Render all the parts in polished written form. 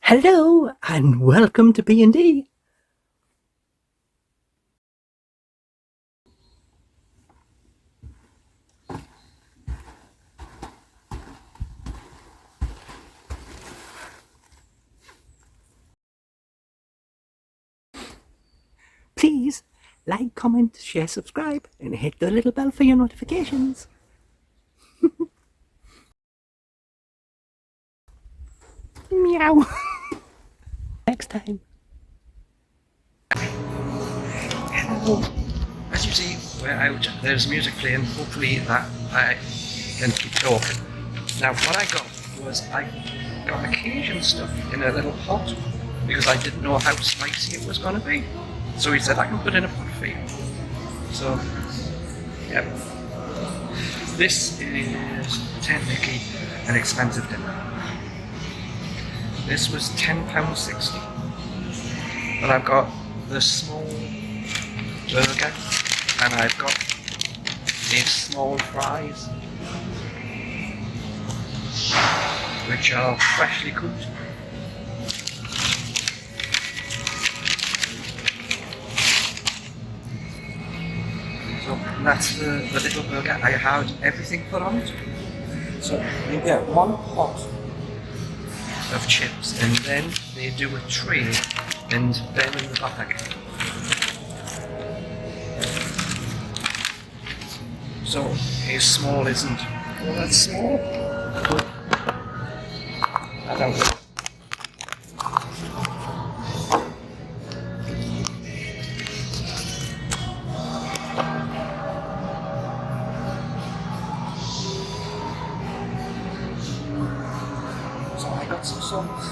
Hello and welcome to B&D. Please like, comment, share, subscribe and hit the little bell for your notifications. Meow. Next time. Hello. As you see, we're out. There's music playing. Hopefully that I can keep talking. Now what I got was I got Cajun stuff in a little pot because I didn't know how spicy it was going to be. So he said I can put in a pot for you. So, yeah. This is technically an expensive dinner. This was £10.60. But I've got the small burger and I've got these small fries which are freshly cooked. So that's the little burger. I had everything put on it. So you get one pot of chips and then they do a tray and then in the back. So his small isn't all that small. I don't know. So I got some sauce.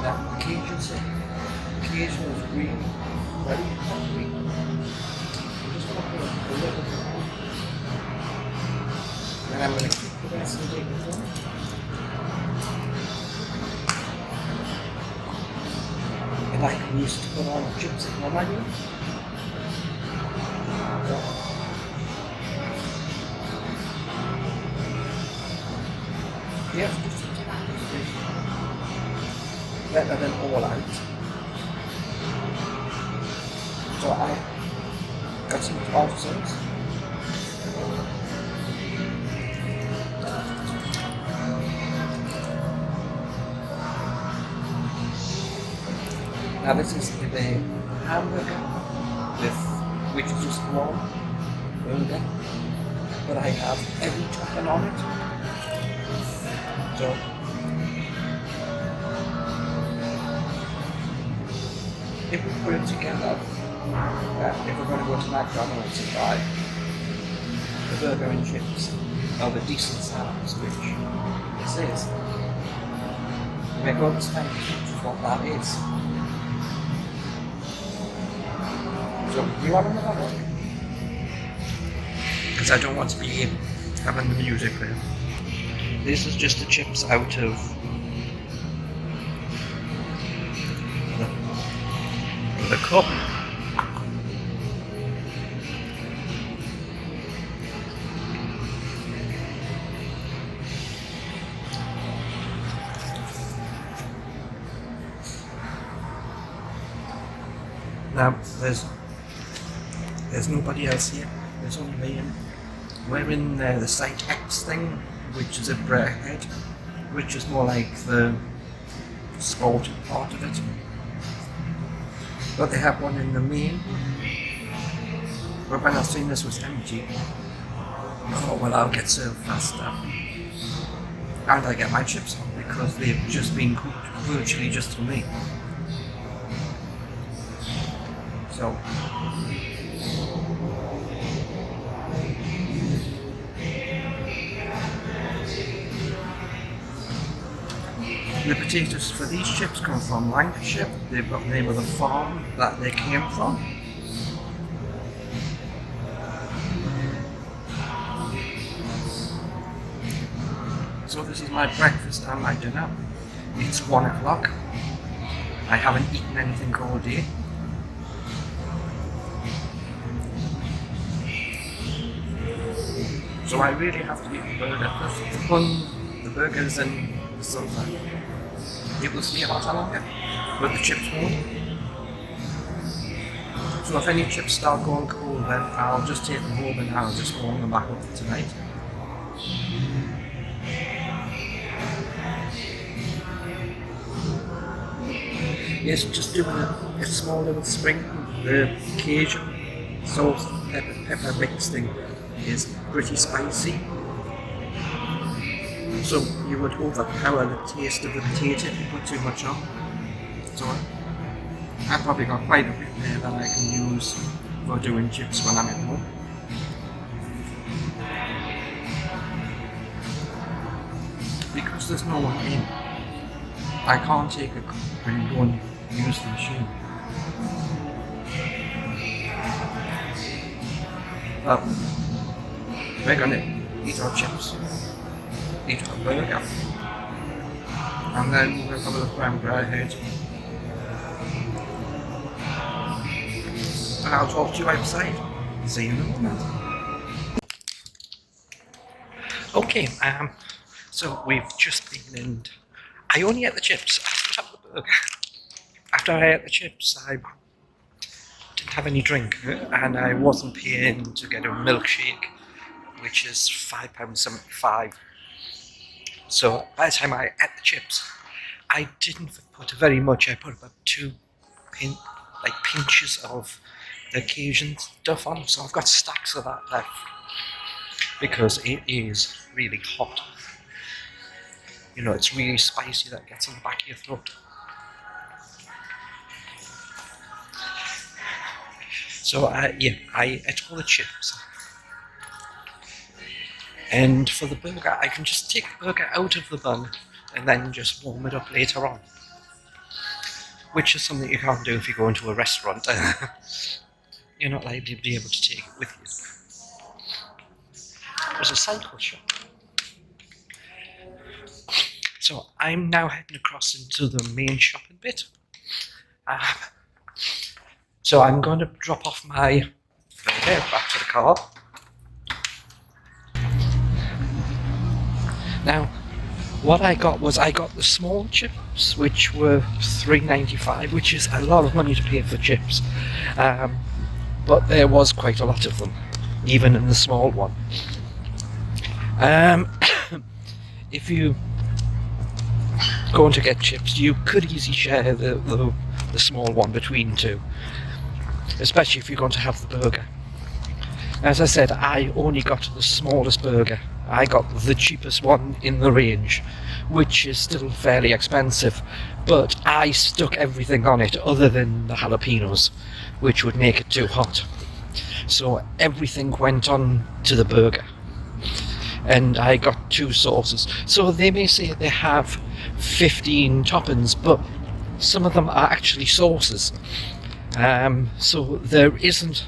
That Cajun was really very hungry. I'm just going to put a little bit more. And I'm going to keep the rest of the day. And I can use it to put on chips in my menu. Yes, just a tiny bit. Better than all out. So I got some tomato sauce. Now this is the hamburger which is just one burger, but I have every topping on it. So if we put it together, if we're going to go to McDonald's and buy the burger and chips of a decent size, which this is, we're going to spend what that is. So, you want another one? Because I don't want to be having the music there. This is just the chips out of the cup. Now, there's nobody else here. There's only me and we're in the Site X thing, which is a breadhead, which is more like the sporting part of it. But they have one in the main. But when I seen this was empty, I thought, well, I'll get served faster. And I get my chips on because they've just been cooked virtually just for me. So the potatoes for these chips come from Lancashire. They've got the name of the farm that they came from. So this is my breakfast and my dinner. It's 1 o'clock. I haven't eaten anything all day. So I really have to eat the burger. The bun, the burgers and the salsa, it will stay hot longer, but the chips won't. So if any chips start going cold, then I'll just take them home and I'll just warm them back up for tonight. Yes, just doing a small little sprinkle. The Cajun sauce pepper mix thing is pretty spicy, so you would overpower the taste of the potato if you put too much on. So I've probably got quite a bit there that I can use for doing chips when I'm at home. Because there's no one in, I can't take a cup and go and use the machine. Well, we're gonna eat our chips, eat our burger, and then we'll have a look around where I head. And I'll talk to you outside. See you in a moment. Okay, so we've just been in. I only ate the chips. I didn't have the burger. After I ate the chips, I didn't have any drink, and I wasn't paying to get a milkshake, which is £5.75. So by the time I ate the chips, I didn't put very much. I put about two pinches of the Cajun stuff on, so I've got stacks of that left because it is really hot. You know, it's really spicy, that gets on the back of your throat. So yeah, I ate all the chips. And for the burger, I can just take the burger out of the bun and then just warm it up later on. Which is something you can't do if you go into a restaurant. You're not likely to be able to take it with you. There's a cycle shop. So I'm now heading across into the main shopping bit. So I'm going to drop off my burger back to the car. Now, what I got was I got the small chips, which were $3.95, which is a lot of money to pay for chips. But there was quite a lot of them, even in the small one. If you going to get chips, you could easily share the small one between two, especially if you're going to have the burger. As I said, I only got the smallest burger. I got the cheapest one in the range, which is still fairly expensive, but I stuck everything on it other than the jalapenos, which would make it too hot. So everything went on to the burger. And I got two sauces. So they may say they have 15 toppings, but some of them are actually sauces. So there isn't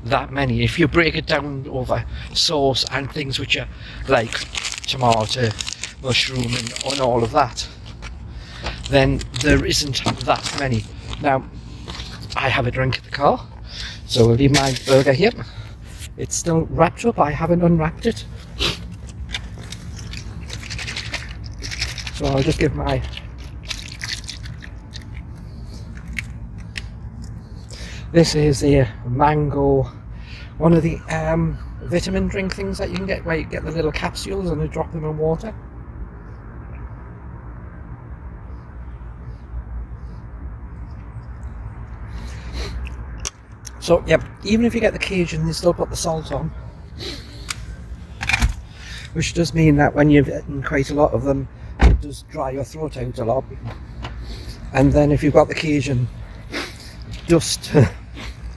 that many. If you break it down over sauce and things which are like tomato, mushroom and all of that, then there isn't that many. Now, I have a drink in the car, so we'll leave my burger here. It's still wrapped up, I haven't unwrapped it. So I'll just give my this is a mango, one of the vitamin drink things that you can get where you get the little capsules and you drop them in water. So yeah, even if you get the Cajun, you still put the salt on, which does mean that when you've eaten quite a lot of them, it does dry your throat out a lot. And then if you've got the Cajun dust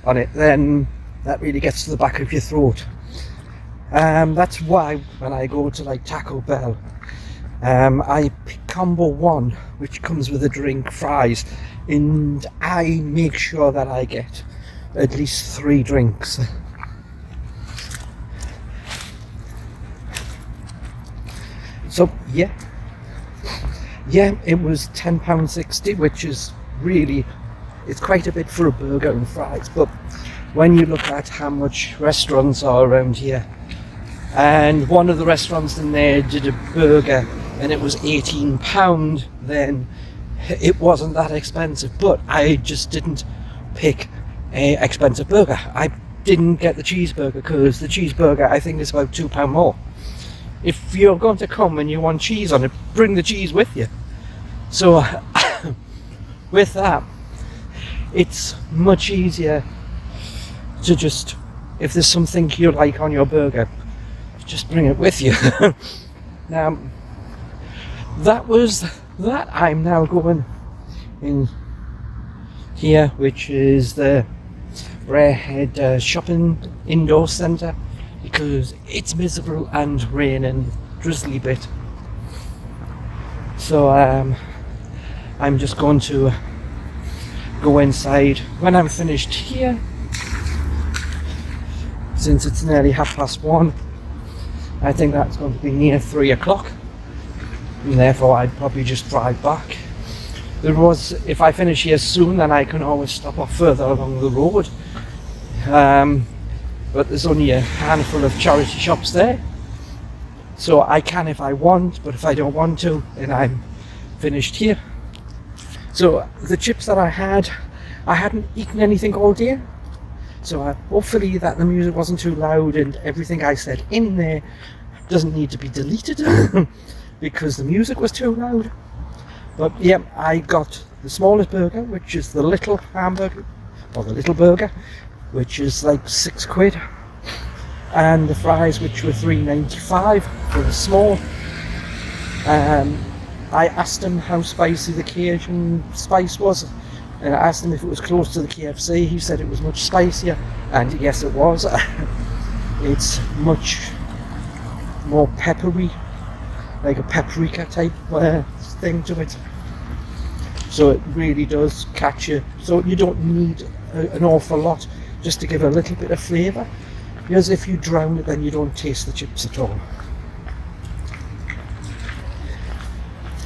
on it, then that really gets to the back of your throat. That's why when I go to like Taco Bell, I pick combo 1, which comes with a drink, fries, and I make sure that I get at least 3 drinks. So yeah, it was £10.60, which is really, it's quite a bit for a burger and fries. But when you look at how much restaurants are around here, and one of the restaurants in there did a burger and it was £18, then it wasn't that expensive. But I just didn't pick an expensive burger. I didn't get the cheeseburger because the cheeseburger I think is about £2 more. If you're going to come and you want cheese on it, bring the cheese with you. So with that, it's much easier to just, if there's something you like on your burger, just bring it with you. Now, that was that. I'm now going in here, which is the Braehead shopping indoor centre, because it's miserable and raining drizzly bit. So I'm just going to go inside when I'm finished here, since it's nearly 1:30. I think that's going to be near 3 o'clock, and therefore I'd probably just drive back. If I finish here soon, then I can always stop off further along the road, but there's only a handful of charity shops there, so I can if I want, but if I don't want to, then I'm finished here. So the chips that I hadn't eaten anything all day, so hopefully that the music wasn't too loud and everything I said in there doesn't need to be deleted because the music was too loud. But yeah, I got the smallest burger, which is the little hamburger, or the little burger, which is like £6, and the fries, which were £3.95 for the small. I asked him how spicy the Cajun spice was, and I asked him if it was close to the KFC. He said it was much spicier, and yes, it was. It's much more peppery, like a paprika type thing to it. So it really does catch you. So you don't need an awful lot, just to give a little bit of flavour, because if you drown it, then you don't taste the chips at all.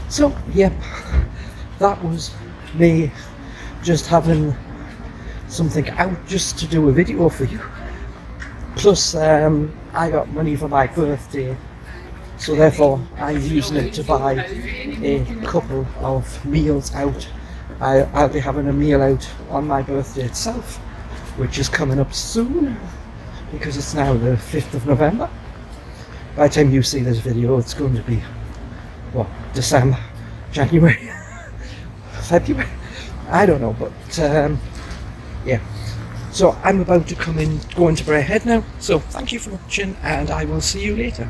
So yep, that was me just having something out just to do a video for you. Plus I got money for my birthday, so therefore I'm using it to buy a couple of meals out. I'll be having a meal out on my birthday itself, which is coming up soon, because it's now the 5th of November. By the time you see this video, it's going to be, what, December, January, February? I don't know, but yeah. So I'm about to go into Braehead now, so thank you for watching, and I will see you later.